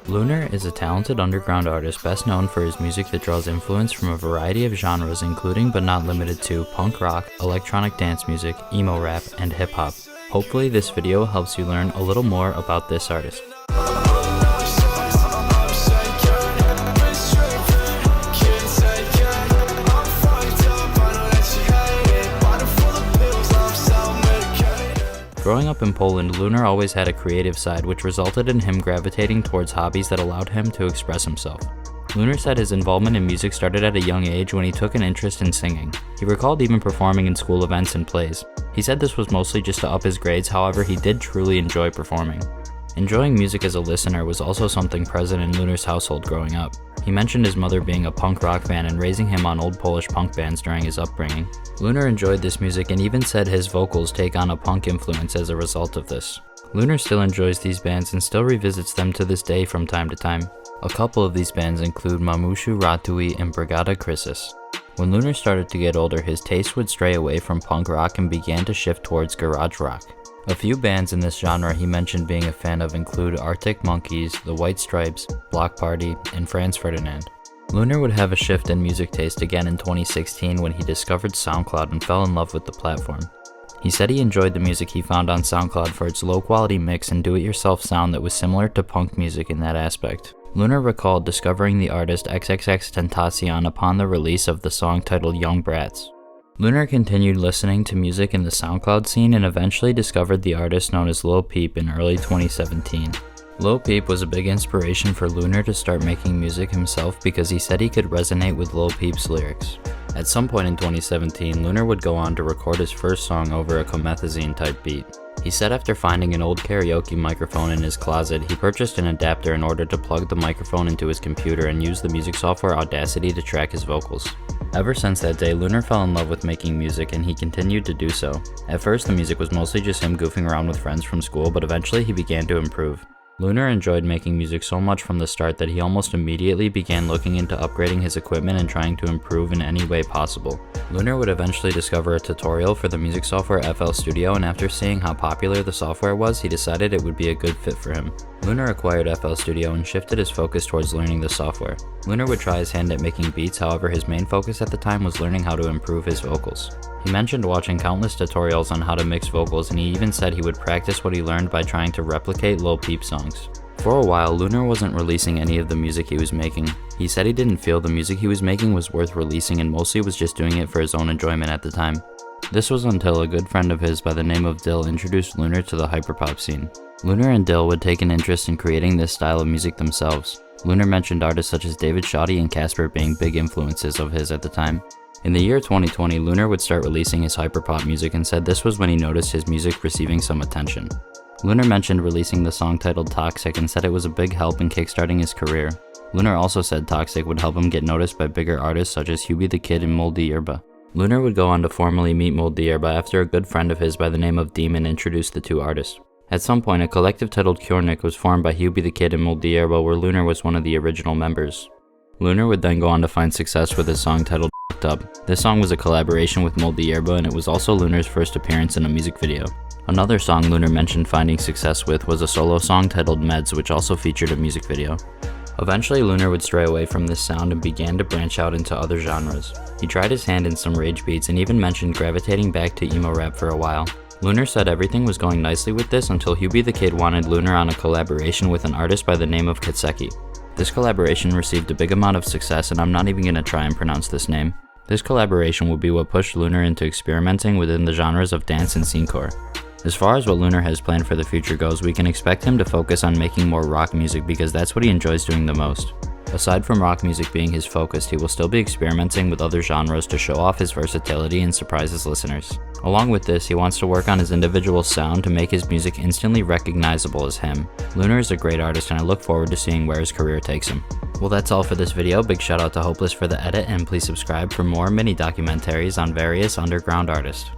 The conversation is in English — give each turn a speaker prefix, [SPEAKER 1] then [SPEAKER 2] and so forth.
[SPEAKER 1] Lunarr is a talented underground artist best known for his music that draws influence from a variety of genres including but not limited to punk rock, electronic dance music, emo rap, and hip hop. Hopefully this video helps you learn a little more about this artist. Growing up in Poland, Lunarr always had a creative side which resulted in him gravitating towards hobbies that allowed him to express himself. Lunarr said his involvement in music started at a young age when he took an interest in singing. He recalled even performing in school events and plays. He said this was mostly just to up his grades, however he did truly enjoy performing. Enjoying music as a listener was also something present in Lunarr's household growing up. He mentioned his mother being a punk rock fan and raising him on old Polish punk bands during his upbringing. Lunarr enjoyed this music and even said his vocals take on a punk influence as a result of this. Lunarr still enjoys these bands and still revisits them to this day from time to time. A couple of these bands include Mamusiu Ratui and Brigada Krysis. When Lunarr started to get older, his taste would stray away from punk rock and began to shift towards garage rock. A few bands in this genre he mentioned being a fan of include Arctic Monkeys, The White Stripes, Block Party, and Franz Ferdinand. Lunarr would have a shift in music taste again in 2016 when he discovered SoundCloud and fell in love with the platform. He said he enjoyed the music he found on SoundCloud for its low-quality mix and do-it-yourself sound that was similar to punk music in that aspect. Lunarr recalled discovering the artist XXXTentacion upon the release of the song titled Young Brats. Lunarr continued listening to music in the SoundCloud scene and eventually discovered the artist known as Lil Peep in early 2017. Lil Peep was a big inspiration for Lunarr to start making music himself because he said he could resonate with Lil Peep's lyrics. At some point in 2017, Lunarr would go on to record his first song over a comethazine type beat. He said after finding an old karaoke microphone in his closet, he purchased an adapter in order to plug the microphone into his computer and use the music software Audacity to track his vocals. Ever since that day, Lunarr fell in love with making music and he continued to do so. At first, the music was mostly just him goofing around with friends from school, but eventually he began to improve. Lunarr enjoyed making music so much from the start that he almost immediately began looking into upgrading his equipment and trying to improve in any way possible. Lunarr would eventually discover a tutorial for the music software FL Studio, and after seeing how popular the software was, he decided it would be a good fit for him. Lunarr acquired FL Studio and shifted his focus towards learning the software. Lunarr would try his hand at making beats, however his main focus at the time was learning how to improve his vocals. He mentioned watching countless tutorials on how to mix vocals, and he even said he would practice what he learned by trying to replicate Lil Peep songs. For a while, Lunarr wasn't releasing any of the music he was making. He said he didn't feel the music he was making was worth releasing and mostly was just doing it for his own enjoyment at the time. This was until a good friend of his by the name of Dill introduced Lunarr to the hyperpop scene. Lunarr and Dill would take an interest in creating this style of music themselves. Lunarr mentioned artists such as David Shoddy and Casper being big influences of his at the time. In the year 2020, Lunarr would start releasing his hyperpop music and said this was when he noticed his music receiving some attention. Lunarr mentioned releasing the song titled Toxic and said it was a big help in kickstarting his career. Lunarr also said Toxic would help him get noticed by bigger artists such as Hubie the Kid and Moldy Yerba. Lunarr would go on to formally meet Moldy Yerba after a good friend of his by the name of Demon introduced the two artists. At some point, a collective titled Kjornik was formed by Hubie the Kid and Moldy Yerba, where Lunarr was one of the original members. Lunarr would then go on to find success with his song titled Up. This song was a collaboration with Moldy Yerba, and it was also Lunarr's first appearance in a music video. Another song Lunarr mentioned finding success with was a solo song titled Meds, which also featured a music video. Eventually, Lunarr would stray away from this sound and began to branch out into other genres. He tried his hand in some rage beats and even mentioned gravitating back to emo rap for a while. Lunarr said everything was going nicely with this until Hubie the Kid wanted Lunarr on a collaboration with an artist by the name of Katseki. This collaboration received a big amount of success, and I'm not even going to try and pronounce this name. This collaboration will be what pushed Lunarr into experimenting within the genres of dance and scenecore. As far as what Lunarr has planned for the future goes, we can expect him to focus on making more rock music because that's what he enjoys doing the most. Aside from rock music being his focus, he will still be experimenting with other genres to show off his versatility and surprise his listeners. Along with this, he wants to work on his individual sound to make his music instantly recognizable as him. Lunarr is a great artist and I look forward to seeing where his career takes him. Well, that's all for this video. Big shout out to Hopeless for the edit, and please subscribe for more mini documentaries on various underground artists.